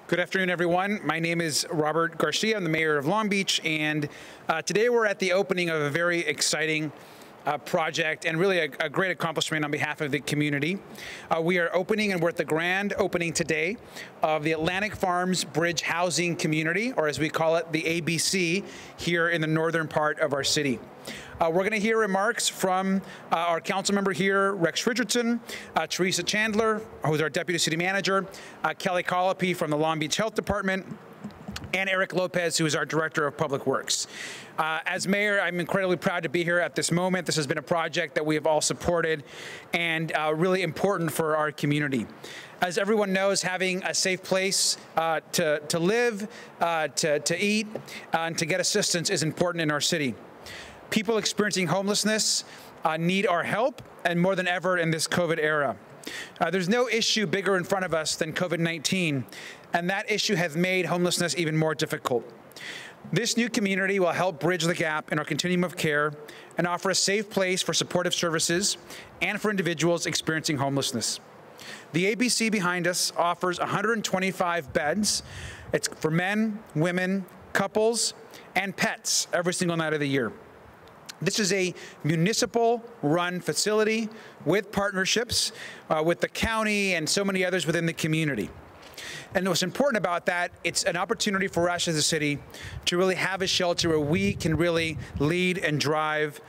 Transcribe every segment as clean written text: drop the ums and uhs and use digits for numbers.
Good afternoon, everyone. My name is Robert Garcia. I'm the mayor of Long Beach, and today we're at the opening of a very exciting project and really a great accomplishment on behalf of the community. We are opening, and we're at the grand opening today of the Atlantic Farms Bridge Housing Community, or as we call it, the ABC, here in the northern part of our city. We're going to hear remarks from our council member here, Rex Richardson, Teresa Chandler, who's our deputy city manager, Kelly Colopy from the Long Beach Health Department, and Eric Lopez, who is our director of public works. As mayor, I'm incredibly proud to be here at this moment. This has been a project that we have all supported and really important for our community. As everyone knows, having a safe place to live, to eat, and to get assistance is important in our city. People experiencing homelessness need our help, and more than ever in this COVID era. There's no issue bigger in front of us than COVID-19, and that issue has made homelessness even more difficult. This new community will help bridge the gap in our continuum of care and offer a safe place for supportive services and for individuals experiencing homelessness. The ABC behind us offers 125 beds. It's for men, women, couples, and pets every single night of the year. This is a municipal-run facility with partnerships with the county and so many others within the community. And what's important about that, it's an opportunity for us as a city to really have a shelter where we can really lead and drive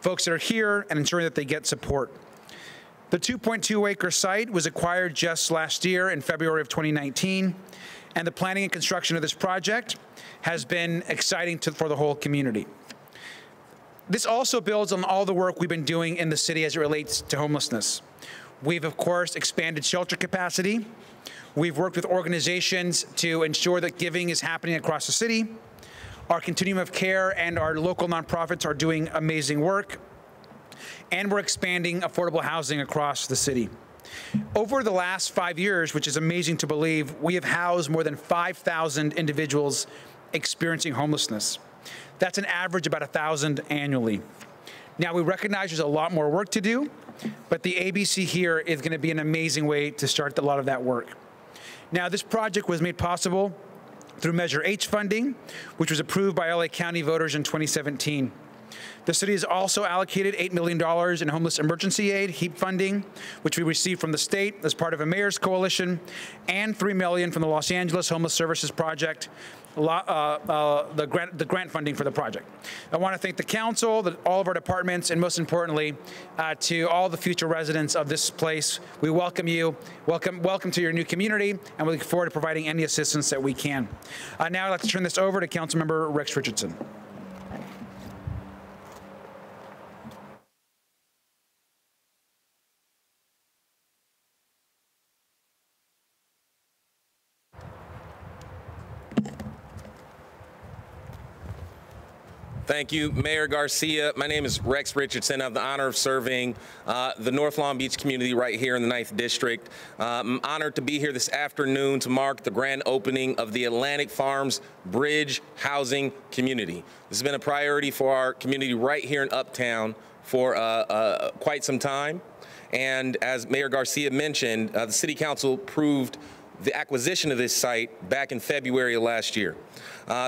folks that are here and ensuring that they get support. The 2.2-acre site was acquired just last year in February of 2019, and the planning and construction of this project has been exciting for the whole community. This also builds on all the work we've been doing in the city as it relates to homelessness. We've, of course, expanded shelter capacity. We've worked with organizations to ensure that giving is happening across the city. Our continuum of care and our local nonprofits are doing amazing work. And we're expanding affordable housing across the city. Over the last 5 years, which is amazing to believe, we have housed more than 5,000 individuals experiencing homelessness. That's an average about 1,000 annually. Now, we recognize there's a lot more work to do, but the ABC here is going to be an amazing way to start a lot of that work. Now, this project was made possible through Measure H funding, which was approved by LA County voters in 2017. The city has also allocated $8 million in homeless emergency aid, HEAP funding, which we received from the state as part of a mayor's coalition, and $3 million from the Los Angeles Homeless Services Project, the grant funding for the project. I want to thank the council, all of our departments, and most importantly, to all the future residents of this place. We welcome you. Welcome to your new community, and we look forward to providing any assistance that we can. Now I'd like to turn this over to Councilmember Rex Richardson. Thank you, Mayor Garcia. My name is Rex Richardson. I have the honor of serving the North Long Beach community right here in the 9th District. I'm honored to be here this afternoon to mark the grand opening of the Atlantic Farms Bridge Housing Community. This has been a priority for our community right here in Uptown for quite some time. And as Mayor Garcia mentioned, the City Council approved the acquisition of this site back in February of last year.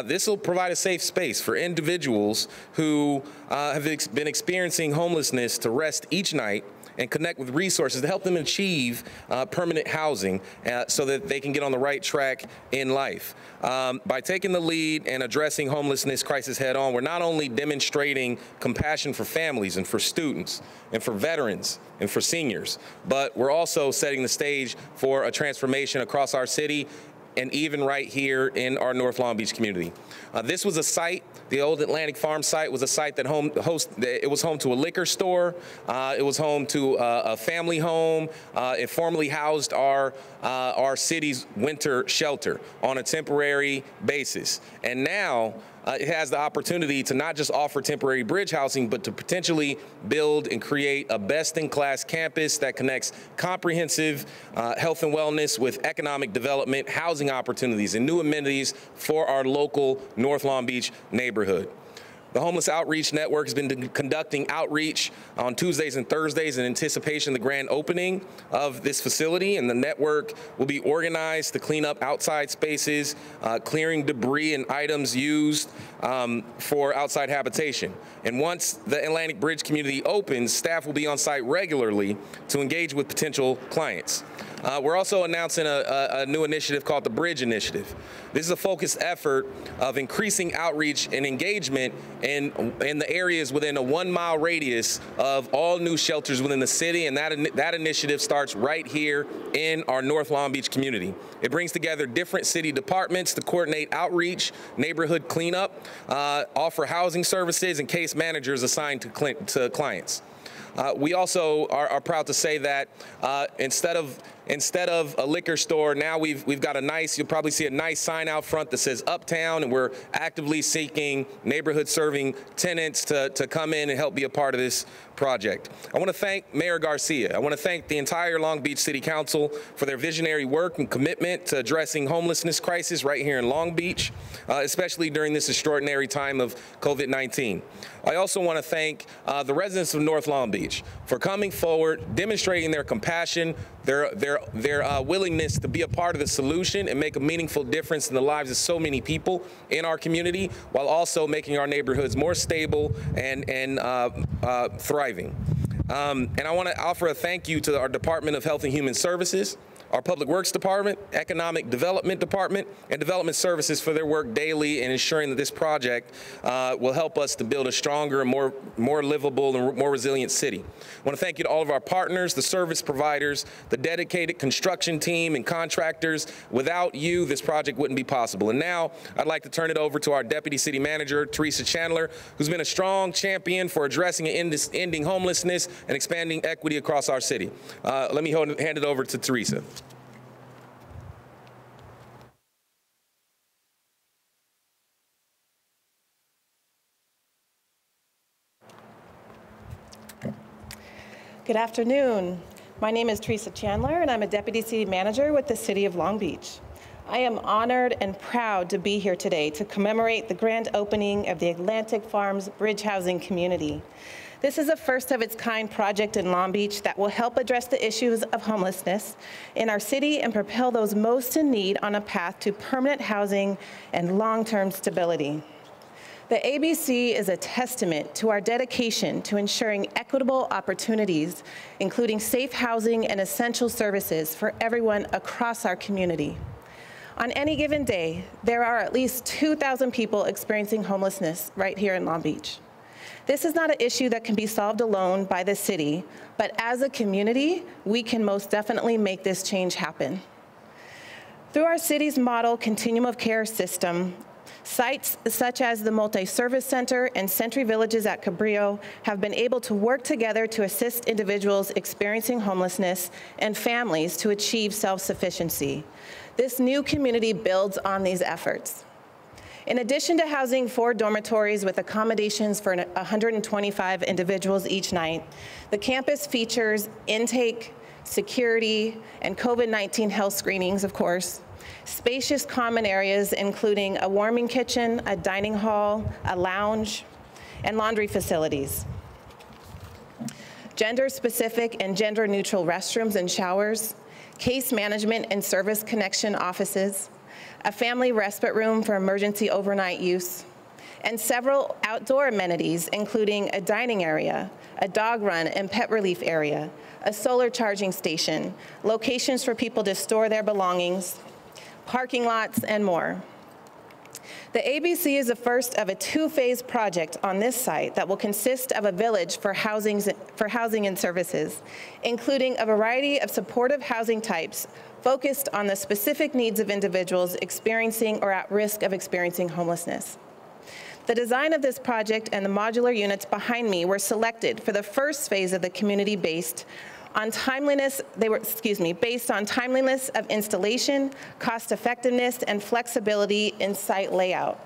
This will provide a safe space for individuals who have been experiencing homelessness to rest each night and connect with resources to help them achieve permanent housing so that they can get on the right track in life. By taking the lead and addressing homelessness crisis head on, we're not only demonstrating compassion for families and for students and for veterans and for seniors, but we're also setting the stage for a transformation across our city and even right here in our North Long Beach community. This was a site, the old Atlantic Farm site was a site that it was home to a liquor store, it was home to a family home, it formerly housed our city's winter shelter on a temporary basis. And now it has the opportunity to not just offer temporary bridge housing, but to potentially build and create a best-in-class campus that connects comprehensive health and wellness with economic development, housing opportunities, and new amenities for our local North Long Beach neighborhood. The Homeless Outreach Network has been conducting outreach on Tuesdays and Thursdays in anticipation of the grand opening of this facility, and the network will be organized to clean up outside spaces, clearing debris and items used for outside habitation. And once the Atlantic Bridge community opens, staff will be on site regularly to engage with potential clients. We're also announcing a new initiative called the Bridge Initiative. This is a focused effort of increasing outreach and engagement in the areas within a 1-mile radius of all new shelters within the city, and that initiative starts right here in our North Long Beach community. It brings together different city departments to coordinate outreach, neighborhood cleanup, offer housing services, and case managers assigned to clients. We also are proud to say that instead of a liquor store, now we've got you'll probably see a nice sign out front that says Uptown, and we're actively seeking neighborhood serving tenants to come in and help be a part of this project. I want to thank Mayor Garcia. I want to thank the entire Long Beach City Council for their visionary work and commitment to addressing homelessness crisis right here in Long Beach, especially during this extraordinary time of COVID-19. I also want to thank the residents of North Long Beach for coming forward, demonstrating their compassion, their willingness to be a part of the solution and make a meaningful difference in the lives of so many people in our community, while also making our neighborhoods more stable and thriving. And I want to offer a thank you to our Department of Health and Human Services, our Public Works Department, Economic Development Department, and Development Services for their work daily in ensuring that this project will help us to build a stronger and more livable and more resilient city. I want to thank you to all of our partners, the service providers, the dedicated construction team and contractors. Without you, this project wouldn't be possible. And now I'd like to turn it over to our Deputy City Manager, Teresa Chandler, who's been a strong champion for addressing and ending homelessness and expanding equity across our city. Let me hand it over to Teresa. Good afternoon. My name is Teresa Chandler, and I'm a Deputy City Manager with the City of Long Beach. I am honored and proud to be here today to commemorate the grand opening of the Atlantic Farms Bridge Housing Community. This is a first-of-its-kind project in Long Beach that will help address the issues of homelessness in our city and propel those most in need on a path to permanent housing and long-term stability. The ABC is a testament to our dedication to ensuring equitable opportunities, including safe housing and essential services for everyone across our community. On any given day, there are at least 2,000 people experiencing homelessness right here in Long Beach. This is not an issue that can be solved alone by the city, but as a community, we can most definitely make this change happen. Through our city's model continuum of care system, sites such as the Multi-Service Center and Century Villages at Cabrillo have been able to work together to assist individuals experiencing homelessness and families to achieve self-sufficiency. This new community builds on these efforts. In addition to housing 4 dormitories with accommodations for 125 individuals each night, the campus features intake, security, and COVID-19 health screenings, of course, spacious common areas including a warming kitchen, a dining hall, a lounge, and laundry facilities. Gender-specific and gender-neutral restrooms and showers, case management and service connection offices, a family respite room for emergency overnight use, and several outdoor amenities including a dining area, a dog run and pet relief area, a solar charging station, locations for people to store their belongings, parking lots, and more. The ABC is the first of a 2-phase project on this site that will consist of a village for housing and services, including a variety of supportive housing types focused on the specific needs of individuals experiencing or at risk of experiencing homelessness. The design of this project and the modular units behind me were selected for the first phase of the community based on timeliness of installation, cost effectiveness, and flexibility in site layout.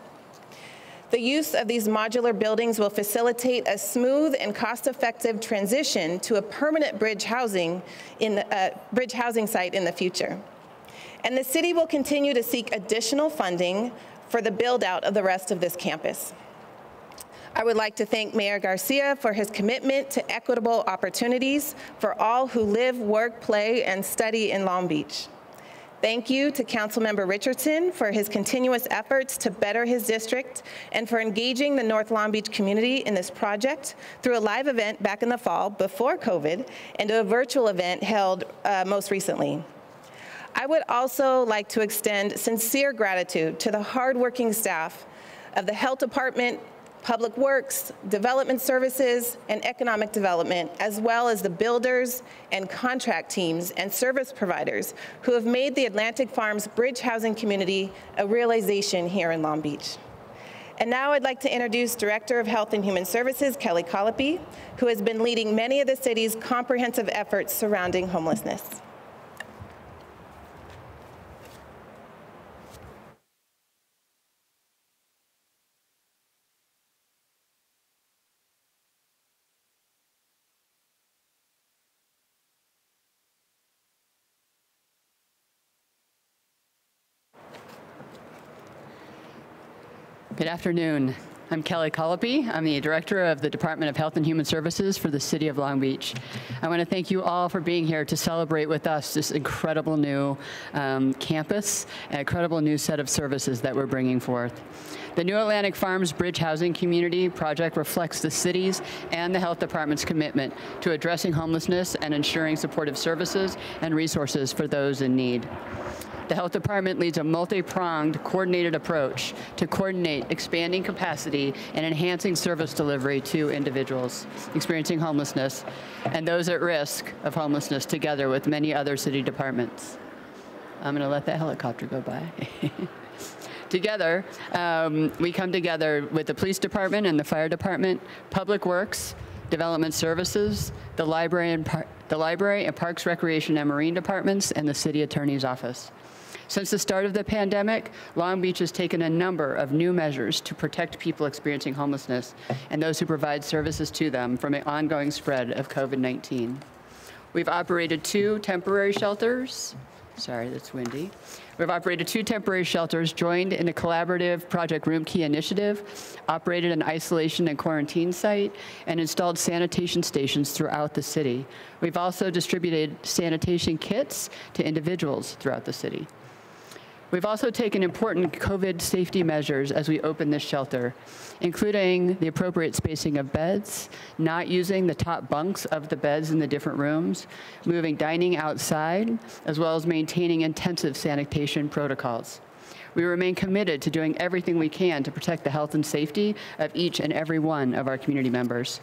The use of these modular buildings will facilitate a smooth and cost-effective transition to a permanent bridge housing site in the future. And the city will continue to seek additional funding for the build-out of the rest of this campus. I would like to thank Mayor Garcia for his commitment to equitable opportunities for all who live, work, play, and study in Long Beach. Thank you to Councilmember Richardson for his continuous efforts to better his district and for engaging the North Long Beach community in this project through a live event back in the fall before COVID and a virtual event held most recently. I would also like to extend sincere gratitude to the hardworking staff of the Health Department, Public Works, Development Services, and Economic Development, as well as the builders and contract teams and service providers who have made the Atlantic Farms Bridge Housing Community a realization here in Long Beach. And now I'd like to introduce Director of Health and Human Services, Kelly Colopy, who has been leading many of the city's comprehensive efforts surrounding homelessness. Good afternoon. I'm Kelly Colopy. I'm the Director of the Department of Health and Human Services for the City of Long Beach. I want to thank you all for being here to celebrate with us this incredible new campus, an incredible new set of services that we're bringing forth. The New Atlantic Farms Bridge Housing Community project reflects the city's and the health department's commitment to addressing homelessness and ensuring supportive services and resources for those in need. The Health Department leads a multi-pronged, coordinated approach to coordinate expanding capacity and enhancing service delivery to individuals experiencing homelessness and those at risk of homelessness, together with many other city departments. I'm going to let that helicopter go by. Together, we come together with the police department and the fire department, Public Works, Development Services, the library and Parks, Recreation, and Marine departments, and the city attorney's office. Since the start of the pandemic, Long Beach has taken a number of new measures to protect people experiencing homelessness and those who provide services to them from an ongoing spread of COVID-19. We've operated 2 temporary shelters. Sorry, that's windy. We've operated 2 temporary shelters, joined in a collaborative Project Room Key initiative, operated an isolation and quarantine site, and installed sanitation stations throughout the city. We've also distributed sanitation kits to individuals throughout the city. We've also taken important COVID safety measures as we open this shelter, including the appropriate spacing of beds, not using the top bunks of the beds in the different rooms, moving dining outside, as well as maintaining intensive sanitation protocols. We remain committed to doing everything we can to protect the health and safety of each and every one of our community members.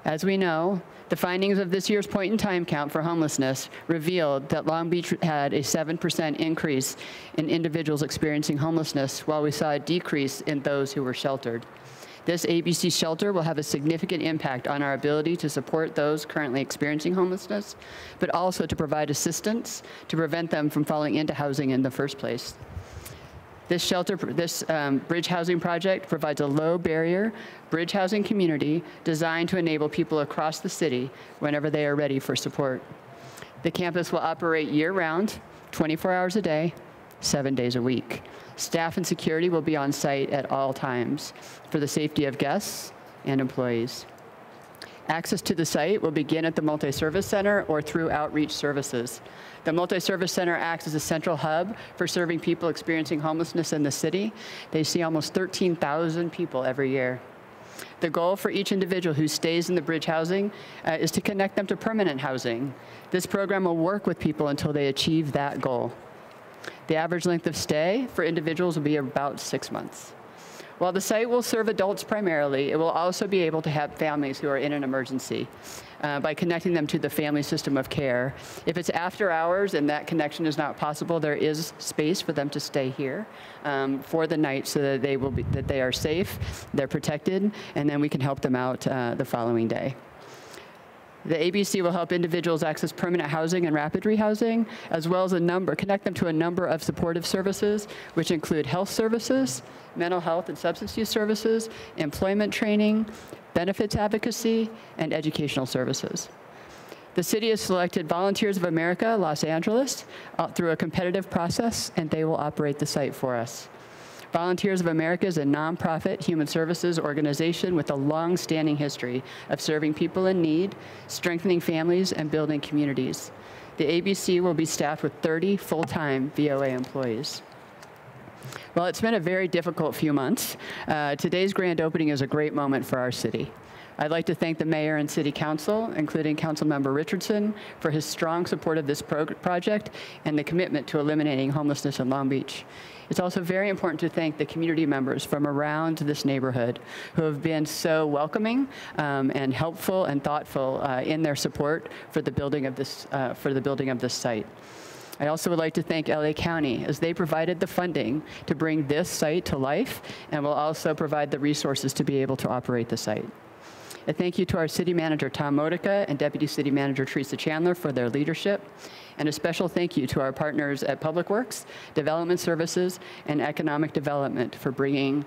As we know, the findings of this year's point-in-time count for homelessness revealed that Long Beach had a 7% increase in individuals experiencing homelessness, while we saw a decrease in those who were sheltered. This ABC shelter will have a significant impact on our ability to support those currently experiencing homelessness, but also to provide assistance to prevent them from falling into housing in the first place. This bridge housing project provides a low-barrier bridge housing community designed to enable people across the city whenever they are ready for support. The campus will operate year-round, 24 hours a day, 7 days a week. Staff and security will be on site at all times for the safety of guests and employees. Access to the site will begin at the Multi-Service Center or through outreach services. The Multi-Service Center acts as a central hub for serving people experiencing homelessness in the city. They see almost 13,000 people every year. The goal for each individual who stays in the bridge housing is to connect them to permanent housing. This program will work with people until they achieve that goal. The average length of stay for individuals will be about 6 months. While the site will serve adults primarily, it will also be able to have families who are in an emergency by connecting them to the family system of care. If it's after hours and that connection is not possible, there is space for them to stay here for the night so that they are safe, they're protected, and then we can help them out the following day. The ABC will help individuals access permanent housing and rapid rehousing, as well as connect them to a number of supportive services, which include health services, mental health and substance use services, employment training, benefits advocacy, and educational services. The city has selected Volunteers of America Los Angeles through a competitive process, and they will operate the site for us. Volunteers of America is a nonprofit human services organization with a long-standing history of serving people in need, strengthening families, and building communities. The ABC will be staffed with 30 full-time VOA employees. Well, it's been a very difficult few months. Today's grand opening is a great moment for our city. I'd like to thank the Mayor and City Council, including Councilmember Richardson, for his strong support of this project and the commitment to eliminating homelessness in Long Beach. It's also very important to thank the community members from around this neighborhood who have been so welcoming and helpful and thoughtful in their support for the building of this site. I also would like to thank LA County as they provided the funding to bring this site to life and will also provide the resources to be able to operate the site. A thank you to our City Manager Tom Modica and Deputy City Manager Teresa Chandler for their leadership. And a special thank you to our partners at Public Works, Development Services, and Economic Development for bringing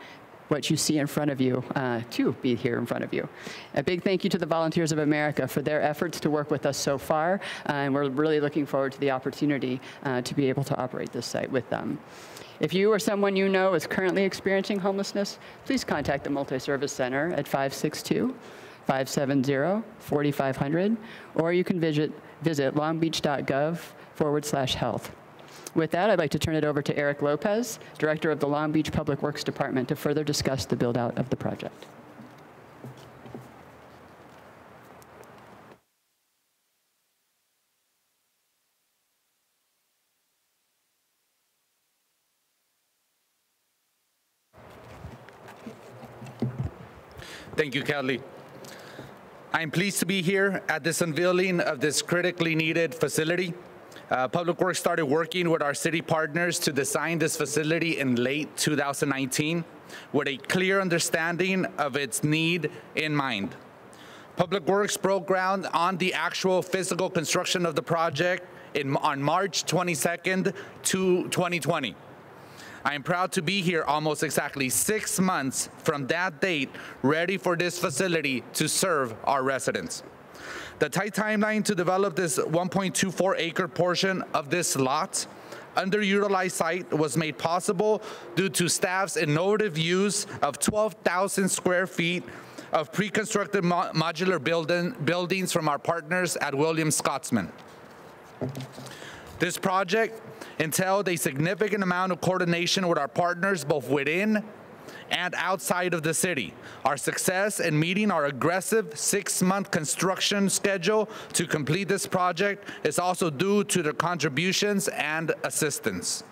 what you see in front of you to be here in front of you. A big thank you to the Volunteers of America for their efforts to work with us so far, and we're really looking forward to the opportunity to be able to operate this site with them. If you or someone you know is currently experiencing homelessness, please contact the Multi-Service Center at 562-570-4500, or you can visit longbeach.gov/health. With that, I'd like to turn it over to Eric Lopez, Director of the Long Beach Public Works Department, to further discuss the build-out of the project. Thank you, Kelly. I'm pleased to be here at this unveiling of this critically needed facility. Public Works started working with our city partners to design this facility in late 2019 with a clear understanding of its need in mind. Public Works broke ground on the actual physical construction of the project on March 22nd, 2020. I am proud to be here almost exactly 6 months from that date, ready for this facility to serve our residents. The tight timeline to develop this 1.24-acre portion of this lot, underutilized site, was made possible due to staff's innovative use of 12,000 square feet of pre-constructed modular buildings from our partners at Williams Scotsman. This project entailed a significant amount of coordination with our partners both within and outside of the city. Our success in meeting our aggressive 6-month construction schedule to complete this project is also due to their contributions and assistance.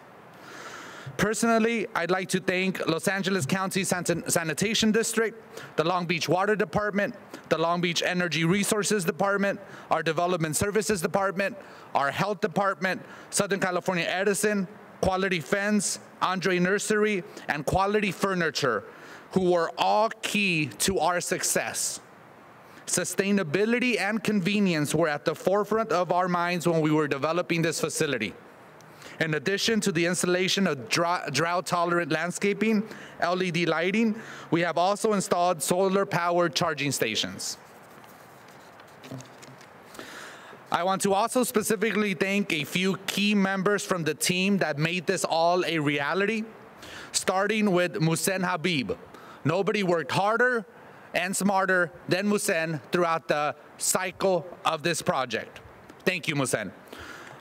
Personally, I'd like to thank Los Angeles County Sanitation District, the Long Beach Water Department, the Long Beach Energy Resources Department, our Development Services Department, our Health Department, Southern California Edison, Quality Fence, Andre Nursery, and Quality Furniture, who were all key to our success. Sustainability and convenience were at the forefront of our minds when we were developing this facility. In addition to the installation of drought-tolerant landscaping, LED lighting, we have also installed solar-powered charging stations. I want to also specifically thank a few key members from the team that made this all a reality, starting with Muhsen Habib. Nobody worked harder and smarter than Muhsen throughout the cycle of this project. Thank you, Muhsen.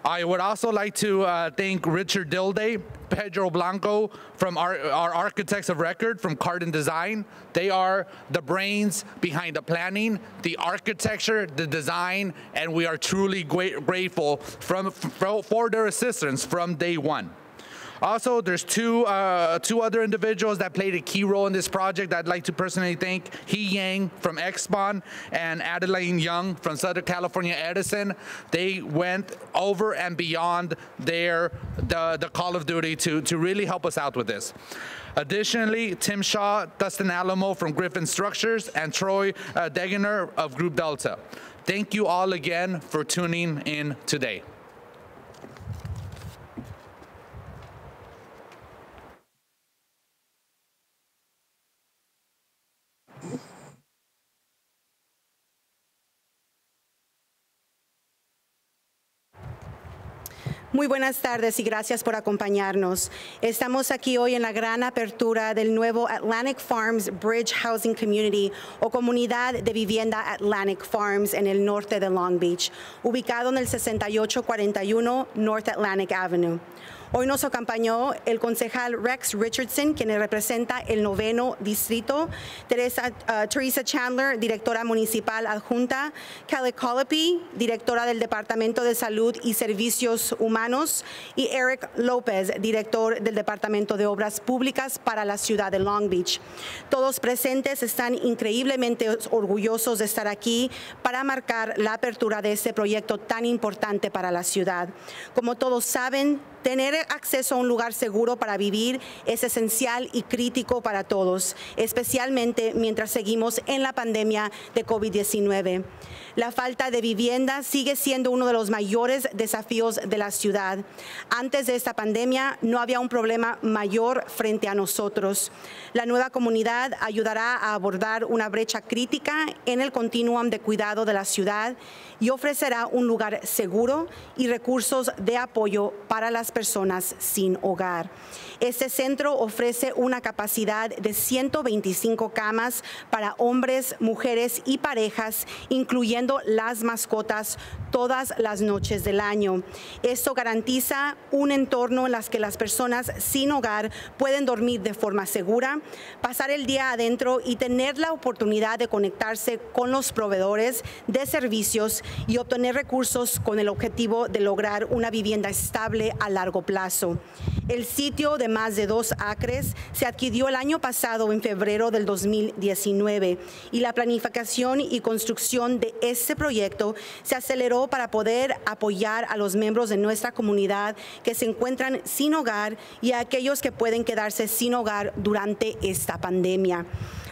I would also like to thank Richard Dilday, Pedro Blanco from our architects of record from Cardin Design. They are the brains behind the planning, the architecture, the design, and we are truly grateful for their assistance from day one. Also, there's two other individuals that played a key role in this project I'd like to personally thank. He Yang from Expon and Adeline Young from Southern California Edison. They went over and beyond the call of duty to really help us out with this. Additionally, Tim Shaw, Dustin Alamo from Griffin Structures, and Troy Degener of Group Delta. Thank you all again for tuning in today. Muy buenas tardes y gracias por acompañarnos. Estamos aquí hoy en la gran apertura del nuevo Atlantic Farms Bridge Housing Community o Comunidad de Vivienda Atlantic Farms en el norte de Long Beach, ubicado en el 6841 North Atlantic Avenue. Hoy nos acompañó el concejal Rex Richardson, quien representa el 9º distrito, Teresa Chandler, directora municipal adjunta, Kelly Colopy, directora del Departamento de Salud y Servicios Humanos, y Eric López, director del Departamento de Obras Públicas para la ciudad de Long Beach. Todos presentes están increíblemente orgullosos de estar aquí para marcar la apertura de este proyecto tan importante para la ciudad. Como todos saben, tener acceso a un lugar seguro para vivir es esencial y crítico para todos, especialmente mientras seguimos en la pandemia de COVID-19. La falta de vivienda sigue siendo uno de los mayores desafíos de la ciudad. Antes de esta pandemia no había un problema mayor frente a nosotros. La nueva comunidad ayudará a abordar una brecha crítica en el continuum de cuidado de la ciudad y ofrecerá un lugar seguro y recursos de apoyo para las personas sin hogar. Este centro ofrece una capacidad de 125 camas para hombres, mujeres y parejas, incluyendo las mascotas, todas las noches del año. Esto garantiza un entorno en el que las personas sin hogar pueden dormir de forma segura, pasar el día adentro y tener la oportunidad de conectarse con los proveedores de servicios y obtener recursos con el objetivo de lograr una vivienda estable a largo plazo. El sitio de más de 2 acres se adquirió el año pasado en febrero del 2019 y la planificación y construcción de este proyecto se aceleró para poder apoyar a los miembros de nuestra comunidad que se encuentran sin hogar y a aquellos que pueden quedarse sin hogar durante esta pandemia.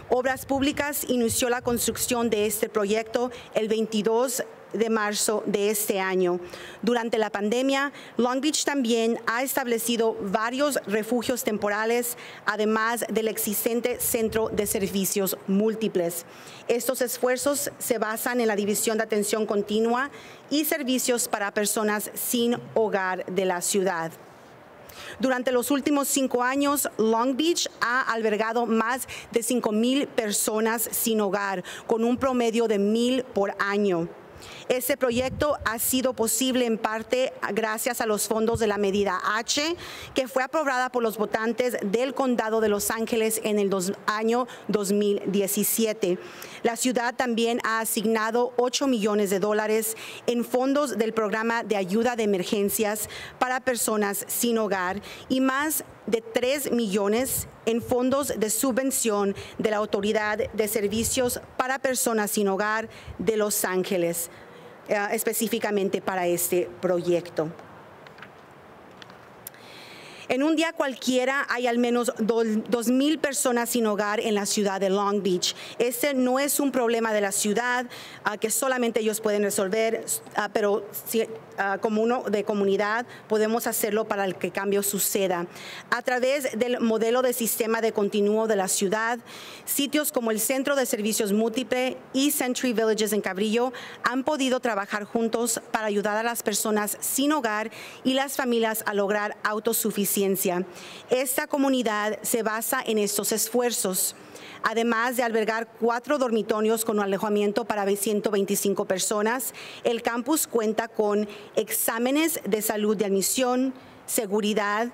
Obras Públicas inició la construcción de este proyecto el 22 de marzo de este año. Durante la pandemia, Long Beach también ha establecido varios refugios temporales, además del existente Centro de Servicios Múltiples. Estos esfuerzos se basan en la División de Atención Continua y Servicios para Personas sin Hogar de la ciudad. Durante los últimos 5 años, Long Beach ha albergado más de 5,000 personas sin hogar, con un promedio de 1,000 por año. Este proyecto ha sido posible en parte gracias a los fondos de la medida H, que fue aprobada por los votantes del Condado de Los Ángeles en el año 2017. La ciudad también ha asignado $8 millones en fondos del programa de ayuda de emergencias para personas sin hogar y más de $3 millones en fondos de subvención de la Autoridad de Servicios para Personas sin Hogar de Los Ángeles, específicamente para este proyecto. En un día cualquiera hay al menos 2,000 personas sin hogar en la ciudad de Long Beach. Este no es un problema de la ciudad que solamente ellos pueden resolver, pero como uno de comunidad podemos hacerlo para que el cambio suceda. A través del modelo de sistema de continuo de la ciudad, sitios como el Centro de Servicios Múltiple y Century Villages en Cabrillo han podido trabajar juntos para ayudar a las personas sin hogar y las familias a lograr autosuficiencia. Esta comunidad se basa en estos esfuerzos. Además de albergar 4 dormitorios con alojamiento para 125 personas, el campus cuenta con exámenes de salud de admisión, seguridad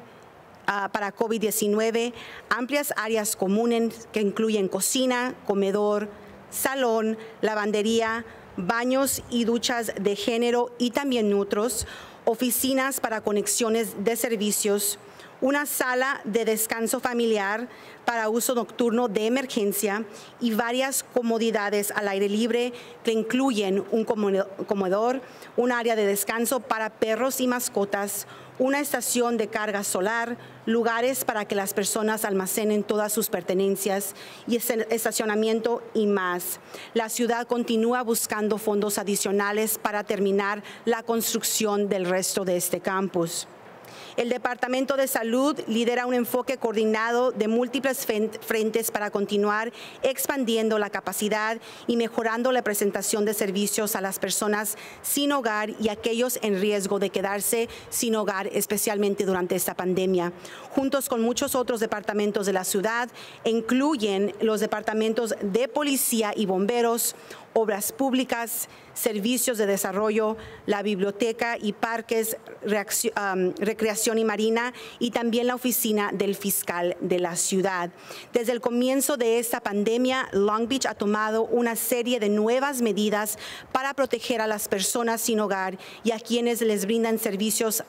para COVID-19, amplias áreas comunes que incluyen cocina, comedor, salón, lavandería, baños y duchas de género y también neutros, oficinas para conexiones de servicios, una sala de descanso familiar para uso nocturno de emergencia y varias comodidades al aire libre que incluyen un comedor, un área de descanso para perros y mascotas, una estación de carga solar, lugares para que las personas almacenen todas sus pertenencias y estacionamiento y más. La ciudad continúa buscando fondos adicionales para terminar la construcción del resto de este campus. El Departamento de Salud lidera un enfoque coordinado de múltiples frentes para continuar expandiendo la capacidad y mejorando la presentación de servicios a las personas sin hogar y aquellos en riesgo de quedarse sin hogar, especialmente durante esta pandemia. Juntos con muchos otros departamentos de la ciudad, incluyen los departamentos de policía y bomberos, obras públicas, servicios de desarrollo, la biblioteca y parques, recreación y marina, y también la oficina del fiscal de la ciudad. Desde el comienzo de esta pandemia, Long Beach ha tomado una serie de nuevas medidas para proteger a las personas sin hogar y a quienes les brindan servicios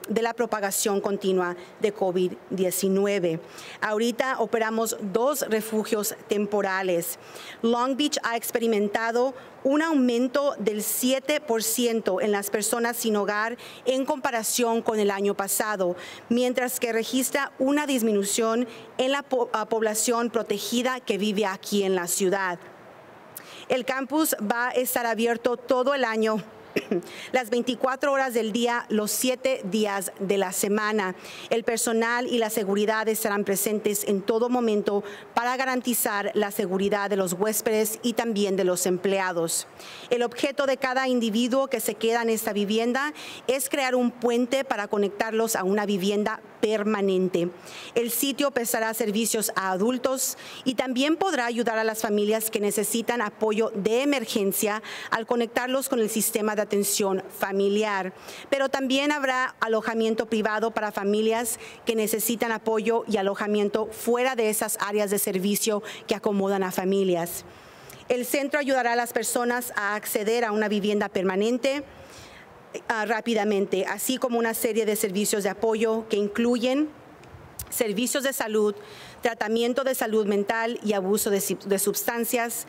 de la propagación continua de COVID-19. Ahorita operamos 2 refugios temporales. Long Beach ha experimentado un aumento del 7% en las personas sin hogar en comparación con el año pasado, mientras que registra una disminución en la población protegida que vive aquí en la ciudad. El campus va a estar abierto todo el año, las 24 horas del día, los 7 días de la semana. El personal y la seguridad estarán presentes en todo momento para garantizar la seguridad de los huéspedes y también de los empleados. El objeto de cada individuo que se queda en esta vivienda es crear un puente para conectarlos a una vivienda permanente. El sitio prestará servicios a adultos y también podrá ayudar a las familias que necesitan apoyo de emergencia al conectarlos con el sistema de atención familiar. Pero también habrá alojamiento privado para familias que necesitan apoyo y alojamiento fuera de esas áreas de servicio que acomodan a familias. El centro ayudará a las personas a acceder a una vivienda permanente rápidamente, así como una serie de servicios de apoyo que incluyen servicios de salud, tratamiento de salud mental y abuso de sustancias,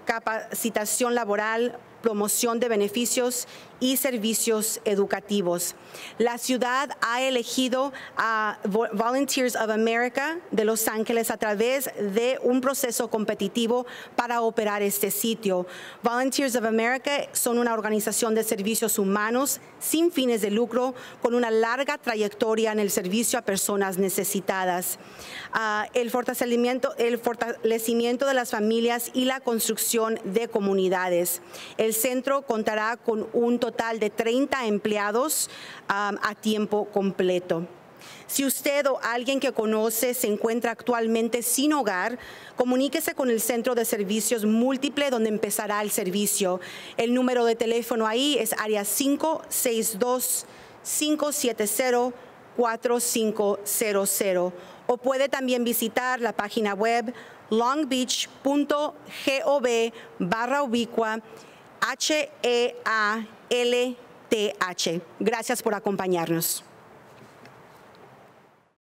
capacitación laboral, promoción de beneficios y servicios educativos. La ciudad ha elegido a Volunteers of America de Los Ángeles a través de un proceso competitivo para operar este sitio. Volunteers of America son una organización de servicios humanos sin fines de lucro con una larga trayectoria en el servicio a personas necesitadas. El fortalecimiento de las familias y la construcción de comunidades. El centro contará con un total de 30 empleados a tiempo completo. Si usted o alguien que conoce se encuentra actualmente sin hogar, comuníquese con el Centro de Servicios Múltiple donde empezará el servicio. El número de teléfono ahí es área 562-570-4500. O puede también visitar la página web longbeach.gov/ubicua HEALTH. Gracias por acompañarnos.